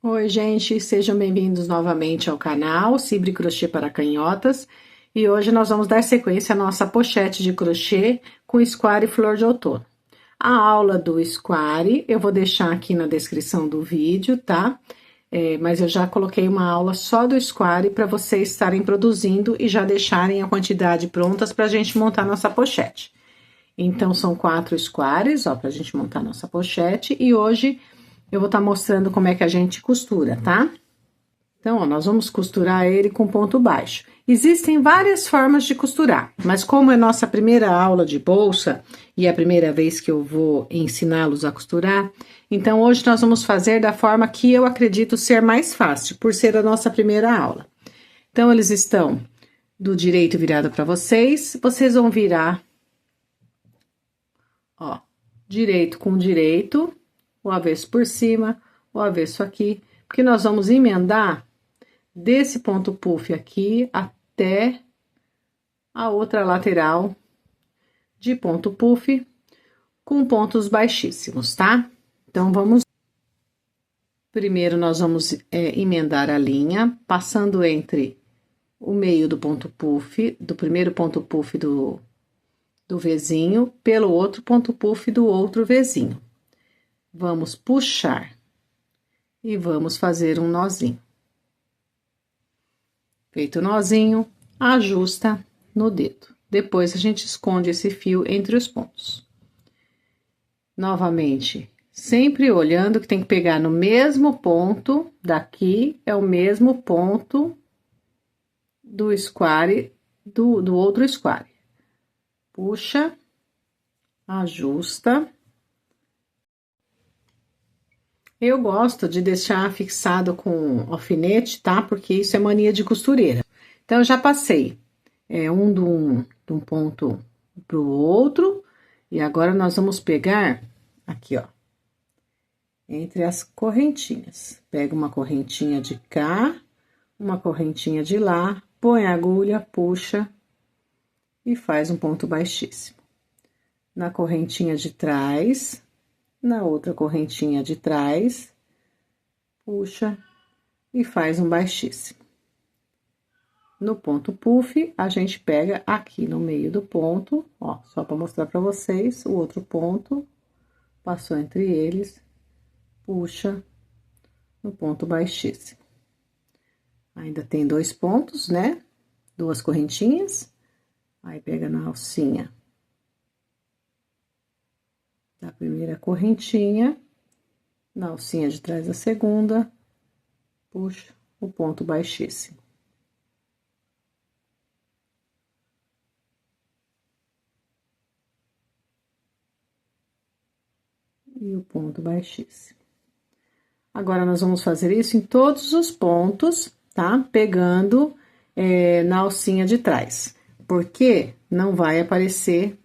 Oi, gente, sejam bem-vindos novamente ao canal Cibre Crochê para Canhotas. E hoje nós vamos dar sequência à nossa pochete de crochê com square e flor de outono. A aula do square eu vou deixar aqui na descrição do vídeo, tá? Mas eu já coloquei uma aula só do square para vocês estarem produzindo e já deixarem a quantidade prontas para a gente montar nossa pochete. Então, são 4 squares, ó, pra gente montar nossa pochete. E hoje eu vou estar mostrando como é que a gente costura, tá? Então, ó, nós vamos costurar ele com ponto baixo. Existem várias formas de costurar, mas como é nossa primeira aula de bolsa e é a primeira vez que eu vou ensiná-los a costurar, então hoje nós vamos fazer da forma que eu acredito ser mais fácil, por ser a nossa primeira aula. Então, eles estão do direito virado para vocês vão virar, ó, direito com direito, o avesso por cima, o avesso aqui, porque nós vamos emendar desse ponto puff aqui até a outra lateral de ponto puff com pontos baixíssimos, tá? Então, vamos. Primeiro, nós vamos emendar a linha, passando entre o meio do ponto puff, do primeiro ponto puff do Vzinho, pelo outro ponto puff do outro Vzinho. Vamos puxar e vamos fazer um nozinho. Feito o nozinho, ajusta no dedo. Depois, a gente esconde esse fio entre os pontos. Novamente, sempre olhando que tem que pegar no mesmo ponto daqui, é o mesmo ponto do square, do outro square. Puxa, ajusta. Eu gosto de deixar fixado com alfinete, tá? Porque isso é mania de costureira. Então, eu já passei de um ponto pro outro, e agora nós vamos pegar aqui, ó, entre as correntinhas. Pega uma correntinha de cá, uma correntinha de lá, põe a agulha, puxa e faz um ponto baixíssimo. Na correntinha de trás, na outra correntinha de trás, puxa e faz um baixíssimo. No ponto puff, a gente pega aqui no meio do ponto, ó, só para mostrar para vocês, o outro ponto, passou entre eles, puxa no ponto baixíssimo. Ainda tem 2 pontos, né? 2 correntinhas, aí pega na alcinha da primeira correntinha, na alcinha de trás da segunda, puxa o ponto baixíssimo. E o ponto baixíssimo. Agora, nós vamos fazer isso em todos os pontos, tá? Pegando na alcinha de trás, porque não vai aparecer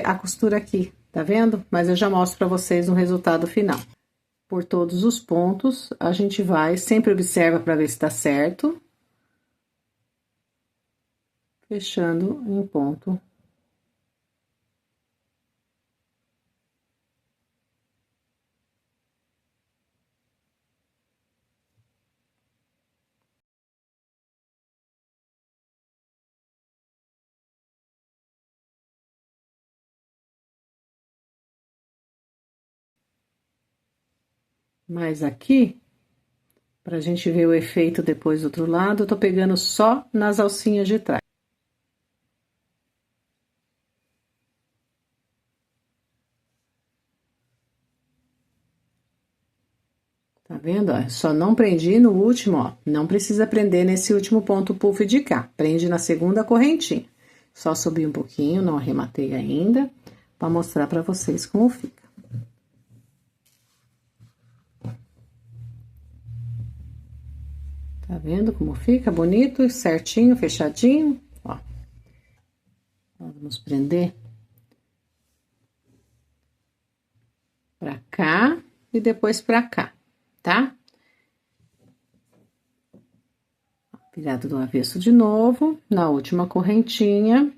a costura aqui, tá vendo? Mas eu já mostro pra vocês o resultado final. Por todos os pontos, a gente vai, sempre observa pra ver se tá certo. Fechando em ponto. Mas aqui, pra gente ver o efeito depois do outro lado, eu tô pegando só nas alcinhas de trás. Tá vendo, ó? Só não prendi no último, ó. Não precisa prender nesse último ponto puff de cá. Prende na segunda correntinha. Só subi um pouquinho, não arrematei ainda, pra mostrar pra vocês como fica. Tá vendo como fica? Bonito, certinho, fechadinho, ó. Vamos prender pra cá e depois pra cá, tá? Virado do avesso de novo, na última correntinha.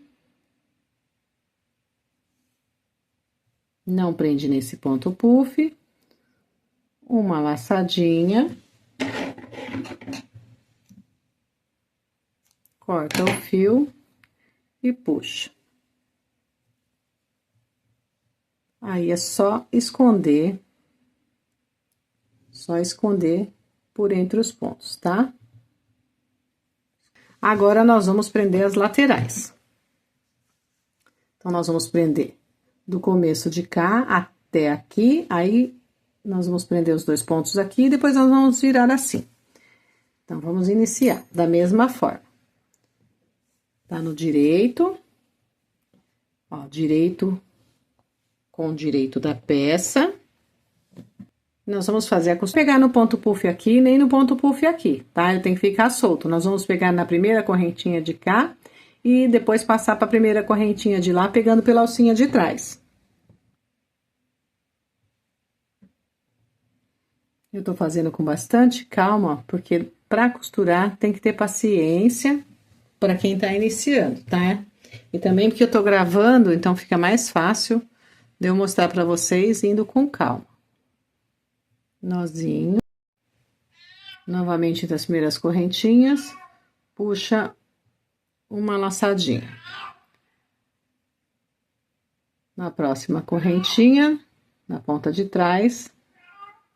Não prende nesse ponto puff. uma laçadinha, corta o fio e puxa. Aí é só esconder por entre os pontos, tá? Agora, nós vamos prender as laterais. Então, nós vamos prender do começo de cá até aqui, aí nós vamos prender os 2 pontos aqui, e depois nós vamos virar assim. Então, vamos iniciar da mesma forma. Tá no direito, ó, direito com direito da peça. Nós vamos fazer a costura, pegar no ponto puff aqui, nem no ponto puff aqui, tá? Ele tem que ficar solto. Nós vamos pegar na primeira correntinha de cá e depois passar para a primeira correntinha de lá, pegando pela alcinha de trás. Eu tô fazendo com bastante calma, porque para costurar tem que ter paciência para quem tá iniciando, tá? E também porque eu tô gravando, então fica mais fácil de eu mostrar para vocês indo com calma. Nozinho. Novamente das primeiras correntinhas, puxa uma laçadinha. Na próxima correntinha, na ponta de trás,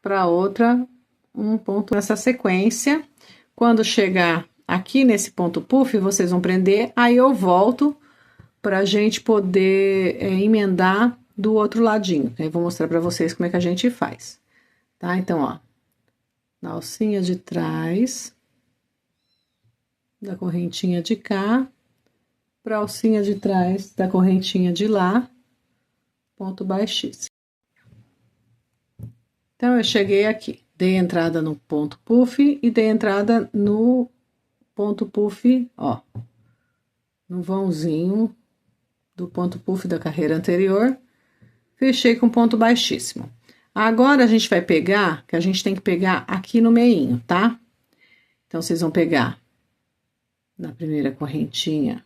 para outra, um ponto nessa sequência. Quando chegar aqui nesse ponto puff, vocês vão prender, aí eu volto pra gente poder emendar do outro ladinho. Aí eu vou mostrar pra vocês como é que a gente faz. Tá? Então, ó, na alcinha de trás, da correntinha de cá, pra alcinha de trás da correntinha de lá, ponto baixíssimo. Então, eu cheguei aqui, dei entrada no ponto puff e dei entrada no ponto puff, ó, no vãozinho do ponto puff da carreira anterior, fechei com ponto baixíssimo. Agora, a gente vai pegar, que a gente tem que pegar aqui no meinho, tá? Então, vocês vão pegar na primeira correntinha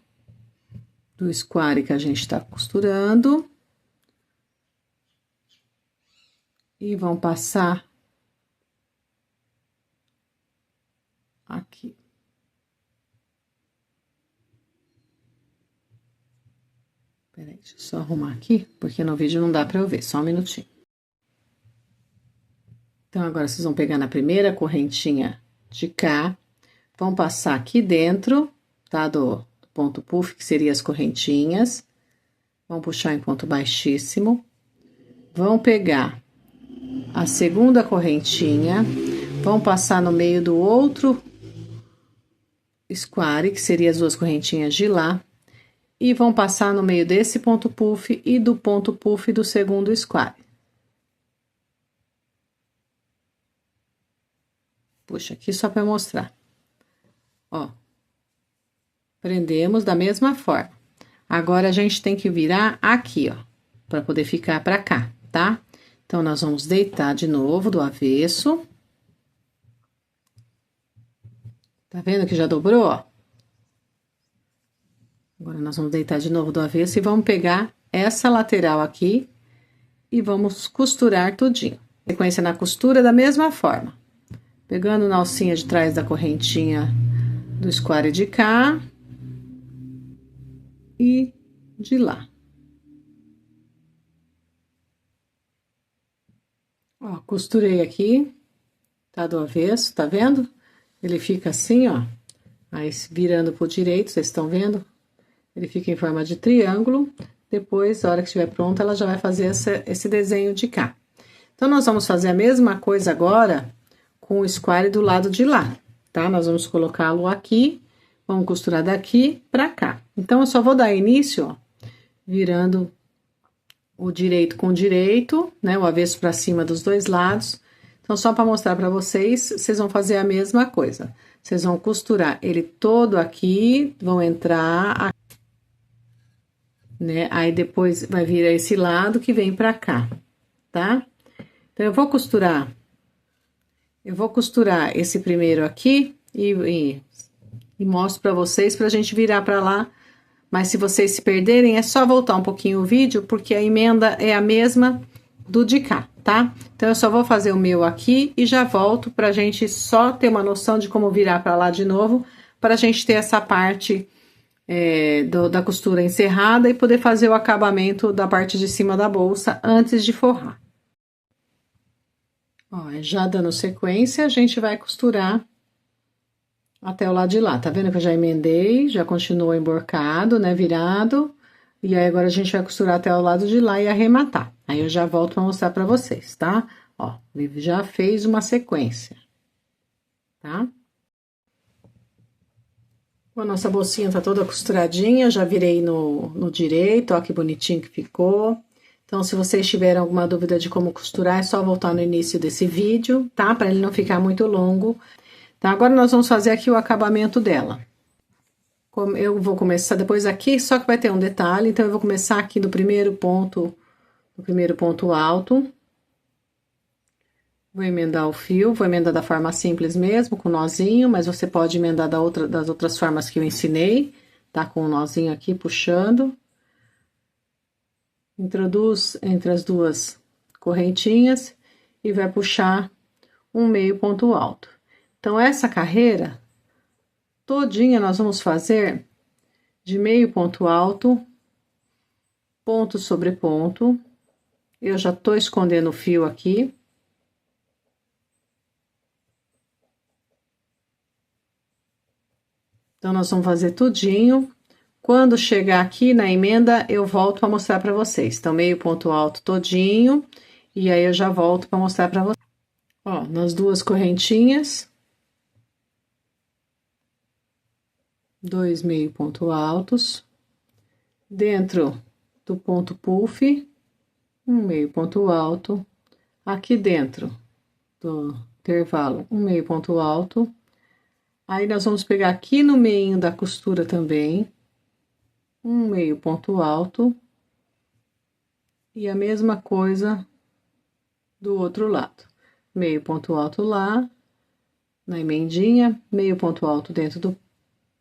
do square que a gente tá costurando. E vão passar aqui. Peraí, deixa eu só arrumar aqui, porque no vídeo não dá pra eu ver, só um minutinho. Então, agora, vocês vão pegar na primeira correntinha de cá, vão passar aqui dentro, tá? Do ponto puff, que seria as correntinhas, vão puxar em ponto baixíssimo, vão pegar a segunda correntinha, vão passar no meio do outro square, que seria as 2 correntinhas de lá, e vão passar no meio desse ponto puff e do ponto puff do segundo square. Puxa aqui só para mostrar. Ó, prendemos da mesma forma. Agora, a gente tem que virar aqui, ó, para poder ficar para cá, tá? Então, nós vamos deitar de novo do avesso. Tá vendo que já dobrou, ó? Agora, nós vamos deitar de novo do avesso e vamos pegar essa lateral aqui e vamos costurar tudinho. Sequência na costura da mesma forma. Pegando na alcinha de trás da correntinha do square de cá e de lá. Ó, costurei aqui, tá do avesso, tá vendo? Ele fica assim, ó, aí virando pro direito, vocês estão vendo? Ele fica em forma de triângulo, depois, na hora que estiver pronta, ela já vai fazer esse desenho de cá. Então, nós vamos fazer a mesma coisa agora com o square do lado de lá, tá? Nós vamos colocá-lo aqui, vamos costurar daqui pra cá. Então, eu só vou dar início, ó, virando o direito com o direito, né? O avesso pra cima dos 2 lados. Então, só pra mostrar pra vocês, vocês vão fazer a mesma coisa. Vocês vão costurar ele todo aqui, vão entrar aqui, né? Aí, depois, vai vir esse lado que vem pra cá, tá? Então, eu vou costurar esse primeiro aqui e mostro pra vocês pra gente virar pra lá. Mas se vocês se perderem, é só voltar um pouquinho o vídeo, porque a emenda é a mesma do de cá, tá? Então, eu só vou fazer o meu aqui e já volto pra gente só ter uma noção de como virar pra lá de novo, pra gente ter essa parte da costura encerrada e poder fazer o acabamento da parte de cima da bolsa antes de forrar. Ó, já dando sequência, a gente vai costurar até o lado de lá. Tá vendo que eu já emendei, já continuou emborcado, né, virado. E aí, agora a gente vai costurar até o lado de lá e arrematar. Aí, eu já volto pra mostrar pra vocês, tá? Ó, já fez uma sequência, tá? A nossa bolsinha tá toda costuradinha, já virei no direito, ó que bonitinho que ficou. Então, se vocês tiverem alguma dúvida de como costurar, é só voltar no início desse vídeo, tá? Pra ele não ficar muito longo. Tá, agora nós vamos fazer aqui o acabamento dela. Eu vou começar depois aqui, só que vai ter um detalhe, então eu vou começar aqui no primeiro ponto alto. Vou emendar o fio, vou emendar da forma simples mesmo, com nozinho, mas você pode emendar das outras formas que eu ensinei, tá? Com o nozinho aqui, puxando. Introduz entre as duas correntinhas e vai puxar um meio ponto alto. Então, essa carreira todinha nós vamos fazer de meio ponto alto, ponto sobre ponto. Eu já tô escondendo o fio aqui. Então, nós vamos fazer tudinho. Quando chegar aqui na emenda, eu volto para mostrar para vocês. Então, meio ponto alto todinho, e aí eu já volto para mostrar para vocês. Ó, nas duas correntinhas. 2 meio ponto altos. Dentro do ponto puff, um meio ponto alto. Aqui dentro do intervalo, um meio ponto alto. Aí, nós vamos pegar aqui no meio da costura também, um meio ponto alto. E a mesma coisa do outro lado. Meio ponto alto lá, na emendinha, meio ponto alto dentro do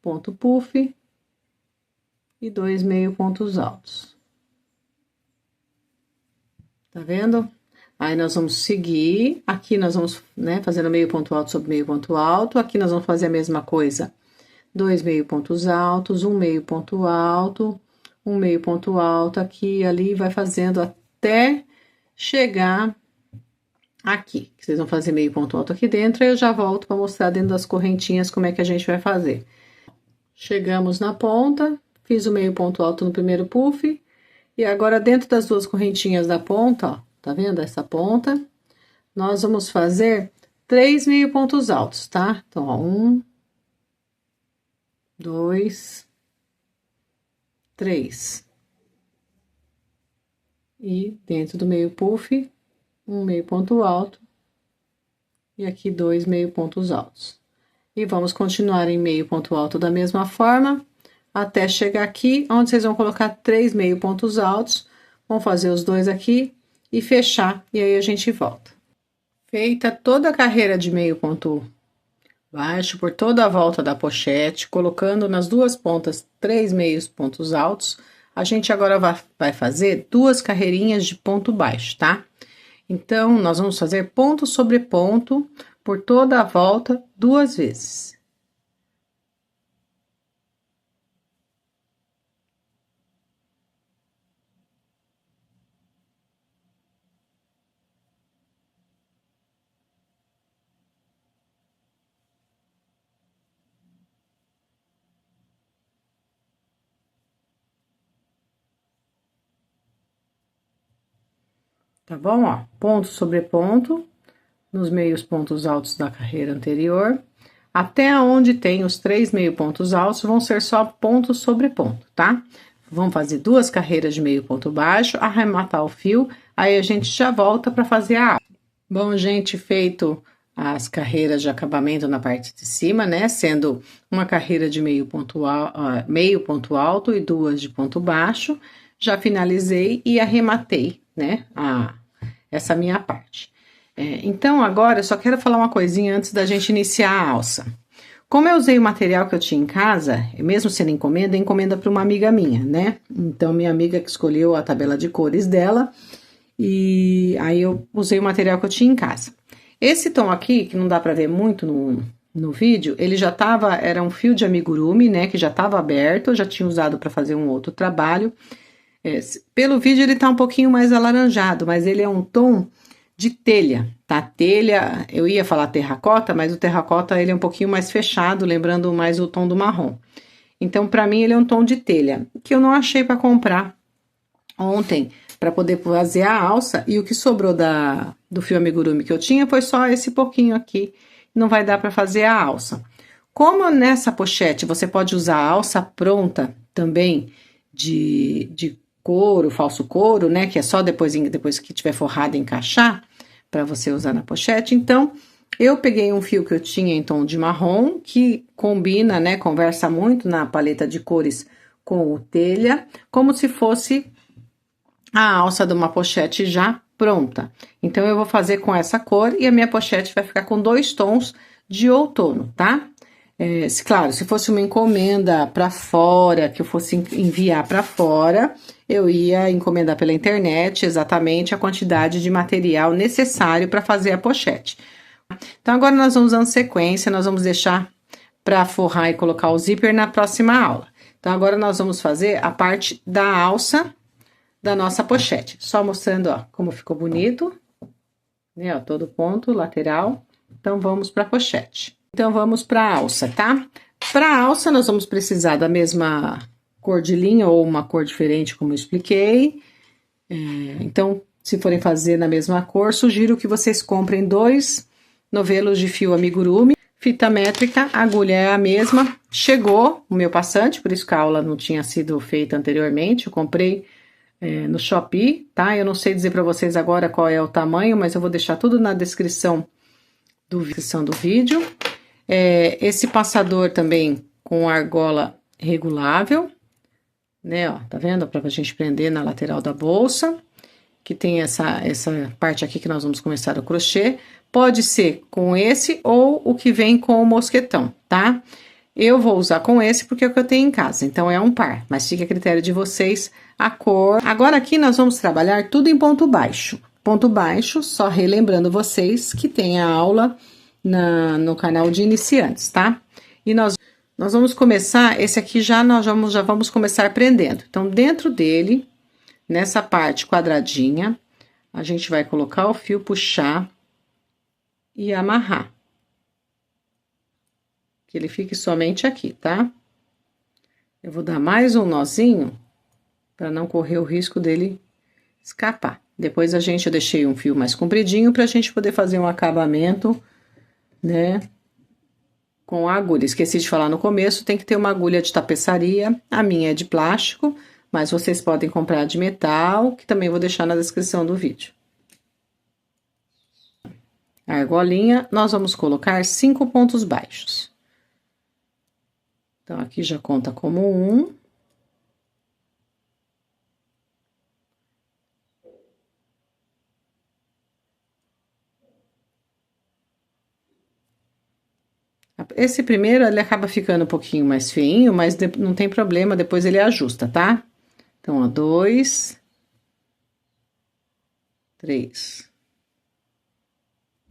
ponto puff. E 2 meio pontos altos. Tá vendo? Aí, nós vamos seguir, aqui nós vamos, né, fazendo meio ponto alto sobre meio ponto alto, aqui nós vamos fazer a mesma coisa, 2 meio pontos altos, um meio ponto alto, um meio ponto alto aqui e ali, vai fazendo até chegar aqui, que vocês vão fazer meio ponto alto aqui dentro, aí eu já volto para mostrar dentro das correntinhas como é que a gente vai fazer. Chegamos na ponta, fiz o meio ponto alto no primeiro puff, e agora dentro das duas correntinhas da ponta, ó, tá vendo essa ponta? Nós vamos fazer 3 meio pontos altos, tá? Então, ó, 1, 2, 3. E dentro do meio puff, um meio ponto alto. E aqui 2 meio pontos altos. E vamos continuar em meio ponto alto da mesma forma, até chegar aqui, onde vocês vão colocar 3 meio pontos altos. Vão fazer os dois aqui e fechar, e aí a gente volta. Feita toda a carreira de meio ponto baixo, por toda a volta da pochete, colocando nas duas pontas 3 meios pontos altos, a gente agora vai fazer 2 carreirinhas de ponto baixo, tá? Então, nós vamos fazer ponto sobre ponto, por toda a volta, 2 vezes. Tá bom? Ó, ponto sobre ponto, nos meios pontos altos da carreira anterior, até onde tem os 3 meio pontos altos, vão ser só ponto sobre ponto, tá? Vamos fazer 2 carreiras de meio ponto baixo, arrematar o fio, aí a gente já volta para fazer a alça. Bom, gente, feito as carreiras de acabamento na parte de cima, né? Sendo uma carreira de meio ponto alto e 2 de ponto baixo, já finalizei e arrematei, né? Essa minha parte. Então, agora, eu só quero falar uma coisinha antes da gente iniciar a alça. Como eu usei o material que eu tinha em casa, mesmo sendo encomenda para uma amiga minha, né? Então, minha amiga que escolheu a tabela de cores dela, E aí eu usei o material que eu tinha em casa. Esse tom aqui, que não dá pra ver muito no vídeo, ele já tava, era um fio de amigurumi, né, que já tava aberto, eu já tinha usado pra fazer um outro trabalho. Pelo vídeo ele tá um pouquinho mais alaranjado, mas ele é um tom de telha, tá? Telha, eu ia falar terracota, mas o terracota ele é um pouquinho mais fechado, lembrando mais o tom do marrom. Então, pra mim, ele é um tom de telha, que eu não achei pra comprar ontem, pra poder fazer a alça, e o que sobrou do fio amigurumi que eu tinha foi só esse pouquinho aqui, não vai dar pra fazer a alça. Como nessa pochete você pode usar a alça pronta também de couro, falso couro, né? Que é só depois que tiver forrado encaixar para você usar na pochete. Então, eu peguei um fio que eu tinha em tom de marrom, que combina, né? Conversa muito na paleta de cores com o telha, como se fosse a alça de uma pochete já pronta. Então, eu vou fazer com essa cor e a minha pochete vai ficar com 2 tons de outono, tá? Claro, se fosse uma encomenda para fora, que eu fosse enviar para fora, eu ia encomendar pela internet exatamente a quantidade de material necessário para fazer a pochete. Então, agora nós vamos dando sequência, nós vamos deixar para forrar e colocar o zíper na próxima aula. Então, agora nós vamos fazer a parte da alça da nossa pochete. Só mostrando, ó, como ficou bonito, né, ó, todo ponto lateral. Então, vamos para a pochete. Então, vamos para a alça, tá? Para a alça, nós vamos precisar da mesma cor de linha ou uma cor diferente, como eu expliquei. Então, se forem fazer na mesma cor, sugiro que vocês comprem 2 novelos de fio amigurumi, fita métrica, a agulha é a mesma. Chegou o meu passante, por isso que a aula não tinha sido feita anteriormente, eu comprei no Shopee, tá? Eu não sei dizer para vocês agora qual é o tamanho, mas eu vou deixar tudo na descrição do vídeo. Esse passador também com argola regulável, né, ó, tá vendo? Pra gente prender na lateral da bolsa, que tem essa parte aqui que nós vamos começar o crochê. Pode ser com esse ou o que vem com o mosquetão, tá? Eu vou usar com esse porque é o que eu tenho em casa, então é um par, mas fica a critério de vocês a cor. Agora aqui nós vamos trabalhar tudo em ponto baixo. Ponto baixo, só relembrando vocês que tem a aula no canal de iniciantes, tá? E nós vamos começar, esse aqui já vamos começar prendendo. Então, dentro dele, nessa parte quadradinha, a gente vai colocar o fio, puxar e amarrar. Que ele fique somente aqui, tá? Eu vou dar mais um nozinho, para não correr o risco dele escapar. Depois eu deixei um fio mais compridinho pra gente poder fazer um acabamento, né? Com a agulha. Esqueci de falar no começo, tem que ter uma agulha de tapeçaria. A minha é de plástico, mas vocês podem comprar de metal, que também vou deixar na descrição do vídeo. A argolinha, nós vamos colocar 5 pontos baixos. Então, aqui já conta como 1. Esse primeiro, ele acaba ficando um pouquinho mais feinho, mas não tem problema, depois ele ajusta, tá? Então, ó, 2, 3,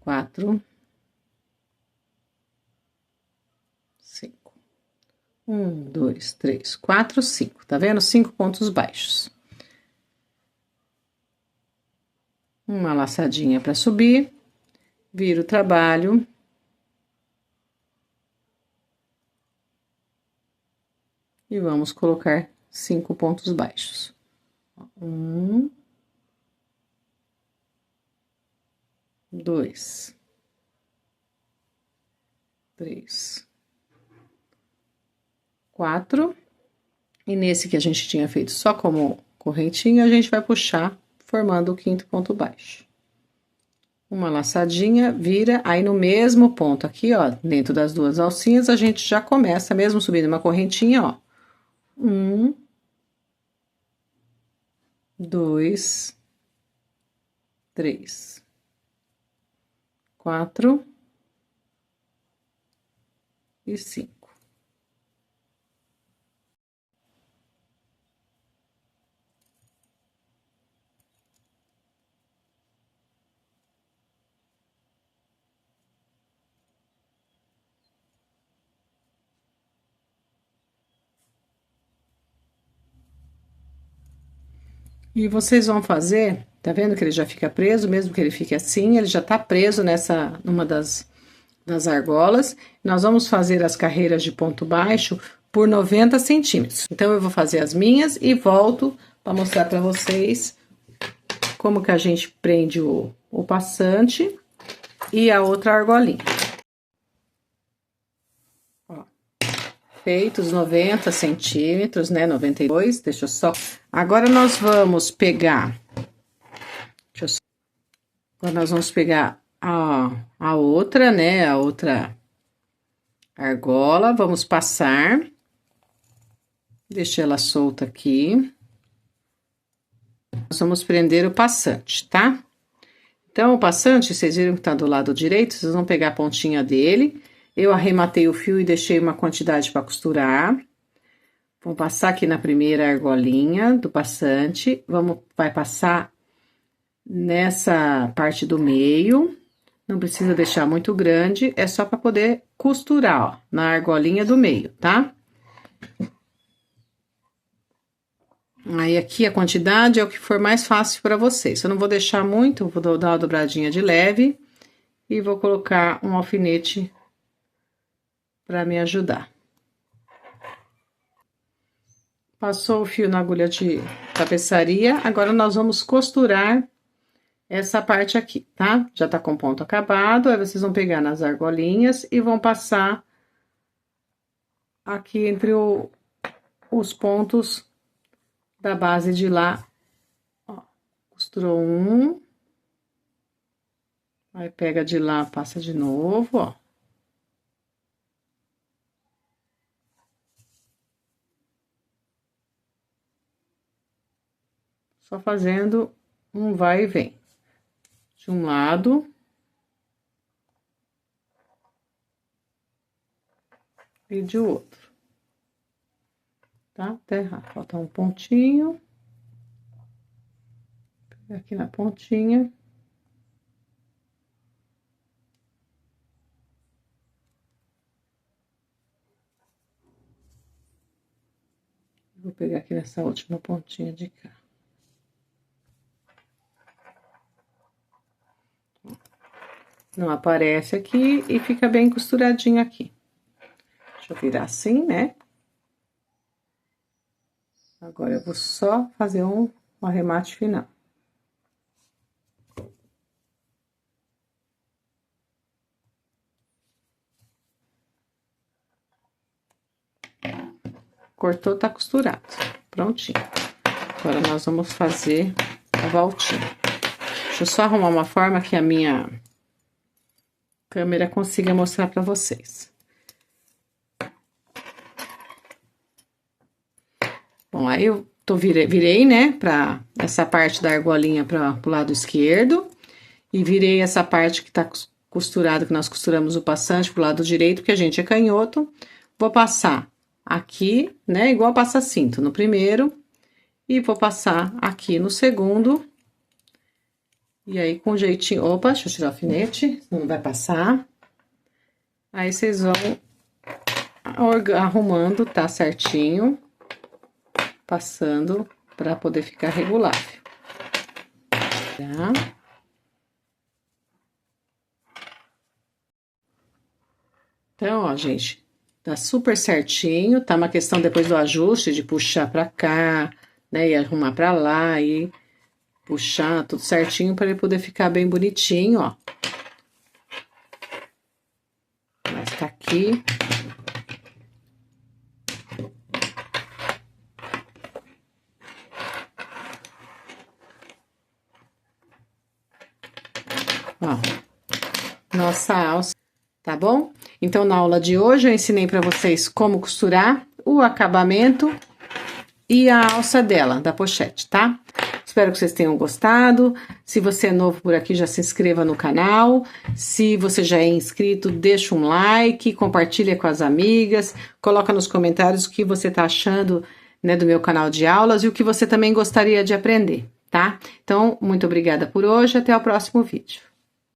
4, 5. 1, 2, 3, 4, 5. Tá vendo? 5 pontos baixos. Uma laçadinha para subir, vira o trabalho. E vamos colocar 5 pontos baixos. 1, 2, 3, 4. E nesse que a gente tinha feito só como correntinha, a gente vai puxar, formando o 5º ponto baixo. Uma laçadinha, vira, aí no mesmo ponto aqui, ó, dentro das 2 alcinhas, a gente já começa, mesmo subindo uma correntinha, ó. 1, 2, 3, 4 e 5. E vocês vão fazer, tá vendo que ele já fica preso, mesmo que ele fique assim, ele já tá preso numa das argolas. Nós vamos fazer as carreiras de ponto baixo por 90 centímetros. Então, eu vou fazer as minhas e volto para mostrar para vocês como que a gente prende o passante e a outra argolinha. Ó, feitos 90 centímetros, né, 92, deixa eu só... Agora, nós vamos pegar... Agora, nós vamos pegar a outra, né, a outra argola, vamos passar, deixa ela solta aqui, nós vamos prender o passante, tá? Então, o passante, vocês viram que tá do lado direito, vocês vão pegar a pontinha dele, eu arrematei o fio e deixei uma quantidade para costurar, vou passar aqui na primeira argolinha do passante, vai passar nessa parte do meio. Não precisa deixar muito grande, é só para poder costurar, ó, na argolinha do meio, tá? Aí, aqui a quantidade é o que for mais fácil para vocês. Eu não vou deixar muito, vou dar uma dobradinha de leve e vou colocar um alfinete para me ajudar. Passou o fio na agulha de tapeçaria, agora nós vamos costurar essa parte aqui, tá? Já tá com ponto acabado, aí vocês vão pegar nas argolinhas e vão passar aqui entre os pontos da base de lá. Ó, costurou um. Aí, pega de lá, passa de novo, ó. Só fazendo um vai e vem. De um lado e de outro, tá? Até falta um pontinho, aqui na pontinha. Vou pegar aqui nessa última pontinha de cá. Não aparece aqui e fica bem costuradinho aqui. Deixa eu virar assim, né? Agora, eu vou só fazer um arremate final. Cortou, tá costurado. Prontinho. Agora, nós vamos fazer a voltinha. Deixa eu só arrumar uma forma que a minha câmera consiga mostrar pra vocês. Bom, aí eu virei, né, pra essa parte da argolinha pro lado esquerdo. E virei essa parte que tá costurada, que nós costuramos o passante pro lado direito, porque a gente é canhoto. Vou passar aqui, né, igual passa cinto no primeiro. E vou passar aqui no segundo. E aí, com jeitinho... Opa, deixa eu tirar o alfinete, senão não vai passar. Aí, vocês vão arrumando, tá certinho. Passando pra poder ficar regulável. Tá? Então, ó, gente, tá super certinho. Tá uma questão depois do ajuste, de puxar pra cá, né, e arrumar pra lá, e... puxar tudo certinho para ele poder ficar bem bonitinho, ó. Mas tá aqui. Ó, nossa alça, tá bom? Então, na aula de hoje, eu ensinei para vocês como costurar o acabamento e a alça dela, da pochete, tá? Espero que vocês tenham gostado. Se você é novo por aqui, já se inscreva no canal. Se você já é inscrito, deixa um like, compartilha com as amigas, coloca nos comentários o que você tá achando, né, do meu canal de aulas e o que você também gostaria de aprender, tá? Então, muito obrigada por hoje, até o próximo vídeo.